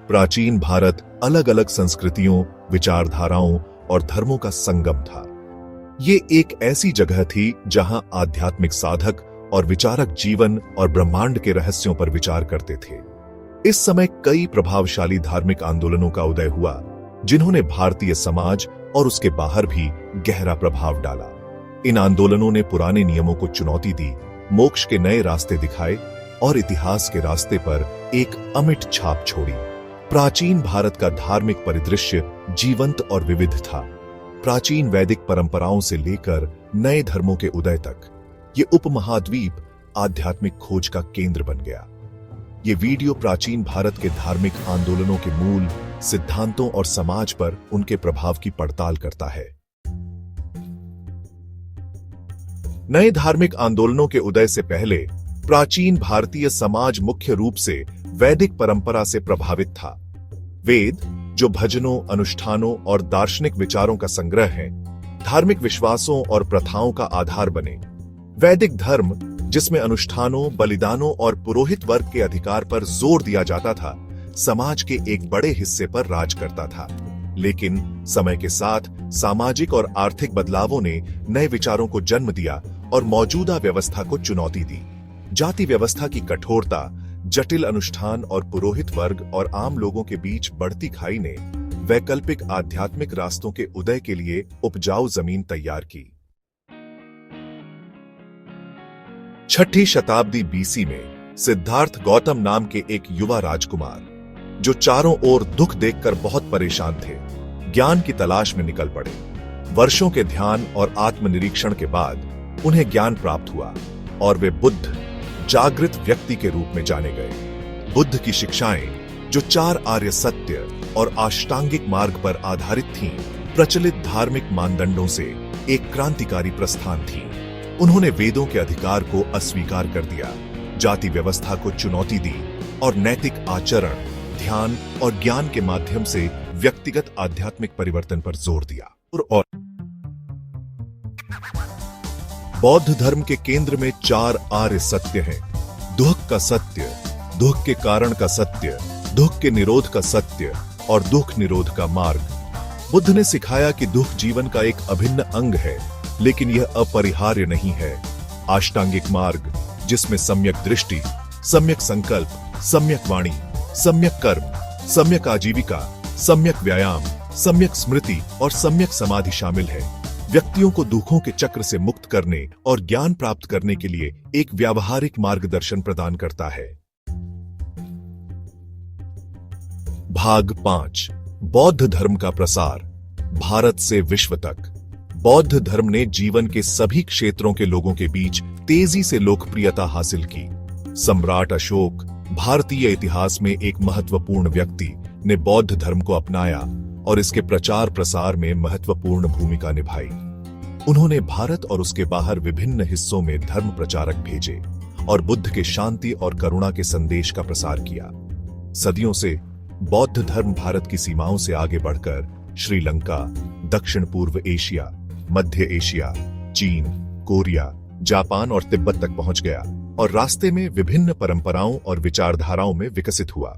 प्राचीन भारत अलग अलग संस्कृतियों, विचारधाराओं और धर्मों का संगम था। ये एक ऐसी जगह थी जहां आध्यात्मिक साधक और विचारक जीवन और ब्रह्मांड के रहस्यों पर विचार करते थे। इस समय कई प्रभावशाली धार्मिक आंदोलनों का उदय हुआ, जिन्होंने भारतीय समाज और उसके बाहर भी गहरा प्रभाव डाला। इन आंदोलनों ने पुराने नियमों को चुनौती दी, मोक्ष के नए रास्ते दिखाए और इतिहास के रास्ते पर एक अमिट छाप छोड़ी। प्राचीन भारत का धार्मिक परिदृश्य जीवंत और विविध था। प्राचीन वैदिक परंपराओं से लेकर नए धर्मों के उदय तक ये उपमहाद्वीप आध्यात्मिक खोज का केंद्र बन गया। ये वीडियो प्राचीन भारत के धार्मिक आंदोलनों के मूल सिद्धांतों और समाज पर उनके प्रभाव की पड़ताल करता है। नए धार्मिक आंदोलनों के उदय से पहले प्राचीन भारतीय समाज मुख्य रूप से वैदिक परंपरा से प्रभावित था। वेद, जो भजनों, अनुष्ठानों और दार्शनिक विचारों का संग्रह है, धार्मिक विश्वासों और प्रथाओं का आधार बने। वैदिक धर्म, जिसमें अनुष्ठानों, बलिदानों और पुरोहित वर्ग के अधिकार पर जोर दिया जाता था, समाज के एक बड़े हिस्से पर राज करता था। लेकिन समय के साथ सामाजिक और आर्थिक बदलावों ने नए विचारों को जन्म दिया और मौजूदा व्यवस्था को चुनौती दी। जाति व्यवस्था की कठोरता, जटिल अनुष्ठान और पुरोहित वर्ग और आम लोगों के बीच बढ़ती खाई ने वैकल्पिक आध्यात्मिक रास्तों के उदय के लिए उपजाऊ जमीन तैयार की। 6ठी शताब्दी बीसी में सिद्धार्थ गौतम नाम के एक युवा राजकुमार, जो चारों ओर दुख देखकर बहुत परेशान थे, ज्ञान की तलाश में निकल पड़े। वर्षों के ध्यान और आत्मनिरीक्षण के बाद उन्हें ज्ञान प्राप्त हुआ और वे बुद्ध, जागृत व्यक्ति के रूप में जाने गए। बुद्ध की शिक्षाएं, जो 4 आर्य सत्य और अष्टांगिक मार्ग पर आधारित थीं, प्रचलित धार्मिक मानदंडों से एक क्रांतिकारी प्रस्थान थी। उन्होंने वेदों के अधिकार को अस्वीकार कर दिया, जाति व्यवस्था को चुनौती दी और नैतिक आचरण, ध्यान और ज्ञान के माध्यम से व्यक्तिगत आध्यात्मिक परिवर्तन पर जोर दिया। और बौद्ध धर्म के केंद्र में 4 आर्य सत्य हैं। दुख का सत्य, दुख के कारण का सत्य, दुख के निरोध का सत्य और दुख निरोध का मार्ग। बुद्ध ने सिखाया कि दुख जीवन का एक अभिन्न अंग है, लेकिन यह अपरिहार्य नहीं है। अष्टांगिक मार्ग, जिसमें सम्यक दृष्टि, सम्यक संकल्प, सम्यक वाणी, सम्यक कर्म, सम्यक आजीविका, सम्यक व्यायाम, सम्यक स्मृति और सम्यक समाधि शामिल है, व्यक्तियों को दुखों के चक्र से मुक्त करने और ज्ञान प्राप्त करने के लिए एक व्यावहारिक मार्गदर्शन प्रदान करता है। भाग 5, बौद्ध धर्म का प्रसार, भारत से विश्व तक। बौद्ध धर्म ने जीवन के सभी क्षेत्रों के लोगों के बीच तेजी से लोकप्रियता हासिल की। सम्राट अशोक, भारतीय इतिहास में एक महत्वपूर्ण व्यक्ति, ने बौद्ध धर्म को अपनाया और इसके प्रचार प्रसार में महत्वपूर्ण भूमिका निभाई। उन्होंने भारत और उसके बाहर विभिन्न हिस्सों में धर्म प्रचारक भेजे और बुद्ध के शांति और करुणा के संदेश का प्रसार किया। सदियों से बौद्ध धर्म भारत की सीमाओं से आगे बढ़कर श्रीलंका, दक्षिण पूर्व एशिया, मध्य एशिया, चीन, कोरिया, जापान और तिब्बत तक पहुंच गया और रास्ते में विभिन्न परंपराओं और विचारधाराओं में विकसित हुआ।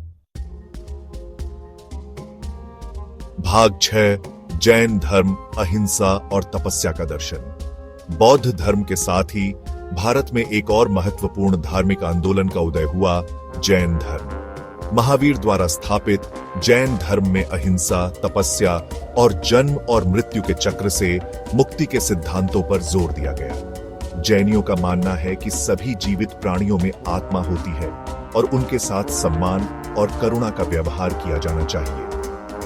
भाग 6, जैन धर्म, अहिंसा और तपस्या का दर्शन। बौद्ध धर्म के साथ ही भारत में एक और महत्वपूर्ण धार्मिक आंदोलन का उदय हुआ, जैन धर्म। महावीर द्वारा स्थापित जैन धर्म में अहिंसा, तपस्या और जन्म और मृत्यु के चक्र से मुक्ति के सिद्धांतों पर जोर दिया गया। जैनियों का मानना है कि सभी जीवित प्राणियों में आत्मा होती है और उनके साथ सम्मान और करुणा का व्यवहार किया जाना चाहिए।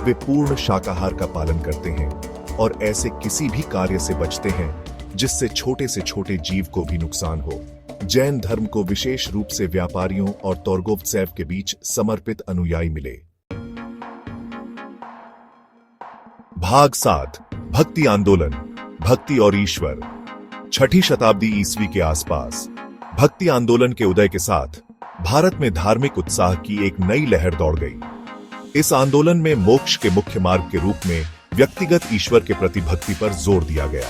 वे पूर्ण शाकाहार का पालन करते हैं और ऐसे किसी भी कार्य से बचते हैं जिससे छोटे से छोटे जीव को भी नुकसान हो। जैन धर्म को विशेष रूप से व्यापारियों और तोर्गोवत्सेव के बीच समर्पित अनुयायी मिले। भाग 7, भक्ति आंदोलन, भक्ति और ईश्वर। 6ठी शताब्दी ईस्वी के आसपास भक्ति आंदोलन के उदय के साथ भारत में धार्मिक उत्साह की एक नई लहर दौड़ गई। इस आंदोलन में मोक्ष के मुख्य मार्ग के रूप में व्यक्तिगत ईश्वर के प्रति भक्ति पर जोर दिया गया।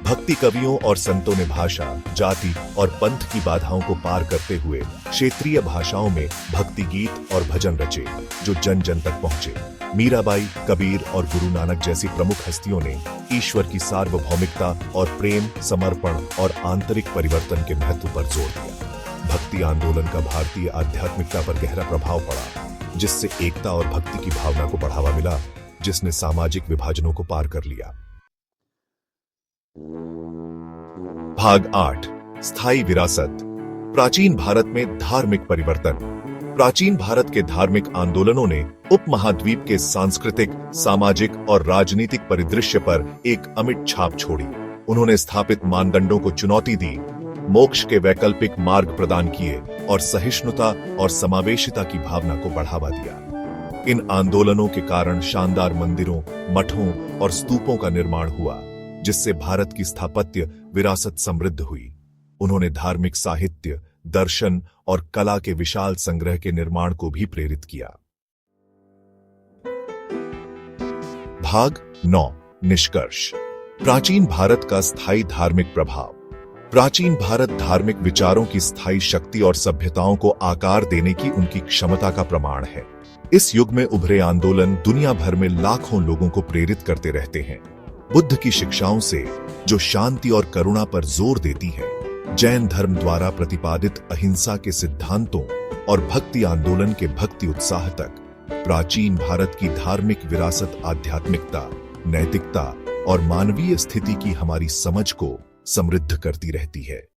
भक्ति कवियों और संतों ने भाषा, जाति और पंथ की बाधाओं को पार करते हुए क्षेत्रीय भाषाओं में भक्ति गीत और भजन रचे, जो जन जन तक पहुंचे। मीराबाई, कबीर और गुरु नानक जैसी प्रमुख हस्तियों ने ईश्वर की सार्वभौमिकता और प्रेम, समर्पण और आंतरिक परिवर्तन के महत्व पर जोर दिया। भक्ति आंदोलन का भारतीय आध्यात्मिकता पर गहरा प्रभाव पड़ा, जिससे एकता और भक्ति की भावना को बढ़ावा मिला, जिसने सामाजिक विभाजनों को पार कर लिया। भाग 8, स्थायी विरासत। प्राचीन भारत में धार्मिक परिवर्तन। प्राचीन भारत के धार्मिक आंदोलनों ने उपमहाद्वीप के सांस्कृतिक, सामाजिक और राजनीतिक परिदृश्य पर एक अमिट छाप छोड़ी। उन्होंने स्थापित मानदंडों को चुनौती दी, मोक्ष के वैकल्पिक मार्ग प्रदान किए और सहिष्णुता और समावेशिता की भावना को बढ़ावा दिया। इन आंदोलनों के कारण शानदार मंदिरों, मठों और स्तूपों का निर्माण हुआ, जिससे भारत की स्थापत्य विरासत समृद्ध हुई। उन्होंने धार्मिक साहित्य, दर्शन और कला के विशाल संग्रह के निर्माण को भी प्रेरित किया। भाग 9, निष्कर्ष। प्राचीन भारत का स्थायी धार्मिक प्रभाव। प्राचीन भारत धार्मिक विचारों की स्थायी शक्ति और सभ्यताओं को आकार देने की उनकी क्षमता का प्रमाण है। इस युग में उभरे आंदोलन दुनिया भर में लाखों लोगों को प्रेरित करते रहते हैं। बुद्ध की शिक्षाओं से, जो शांति और करुणा पर जोर देती है, जैन धर्म द्वारा प्रतिपादित अहिंसा के सिद्धांतों और भक्ति आंदोलन के भक्ति उत्साह तक, प्राचीन भारत की धार्मिक विरासत आध्यात्मिकता, नैतिकता और मानवीय स्थिति की हमारी समझ को समृद्ध करती रहती है।